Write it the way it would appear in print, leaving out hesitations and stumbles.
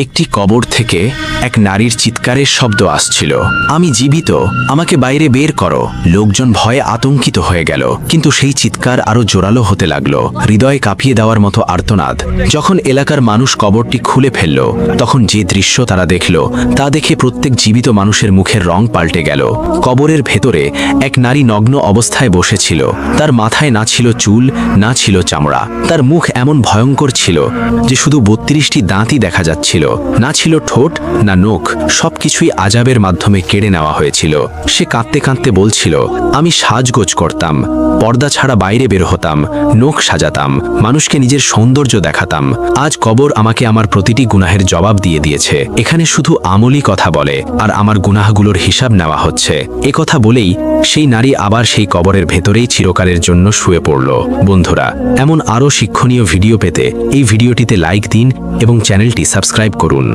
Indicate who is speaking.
Speaker 1: একটি কবর থেকে এক নারীর চিৎকারের শব্দ আসছিল। আমি জীবিত, আমাকে বাইরে বের করো। লোকজন ভয়ে আতঙ্কিত হয়ে গেল, কিন্তু সেই চিৎকার আরো জোরালো হতে লাগলো, হৃদয় কাঁপিয়ে দেওয়ার মতো আর্তনাদ। যখন এলাকার মানুষ কবরটি খুলে ফেলল, তখন যে দৃশ্য তারা দেখল তা দেখে প্রত্যেক জীবিত মানুষের মুখের রং পাল্টে গেল। কবরের ভেতরে এক নারী নগ্ন অবস্থায় বসেছিল। তার মাথায় না ছিল চুল, না ছিল চামড়া। তার মুখ এমন ভয়ঙ্কর ছিল যে শুধু 32টি দাঁতই দেখা যাচ্ছিল। না ছিল ঠোঁট, না নখ, সবকিছুই আজাবের মাধ্যমে কেড়ে নেওয়া হয়েছিল। সে কাঁদতে কাঁদতে বলছিল, আমি সাজগোজ করতাম, পর্দা ছাড়া বাইরে বের হতাম, নখ সাজাতাম, মানুষকে নিজের সৌন্দর্য দেখাতাম। আজ কবর আমাকে আমার প্রতিটি গুনাহের জবাব দিয়ে দিয়েছে। এখানে শুধু আমলি কথা বলে আর আমার গুনাহগুলোর হিসাব নেওয়া হচ্ছে। এ কথা বলেই সেই নারী আবার সেই কবরের ভেতরেই চিরকালের জন্য শুয়ে পড়ল। বন্ধুরা, এমন আরও শিক্ষণীয় ভিডিও পেতে এই ভিডিওটিতে লাইক দিন এবং চ্যানেলটি সাবস্ক্রাইব করুন।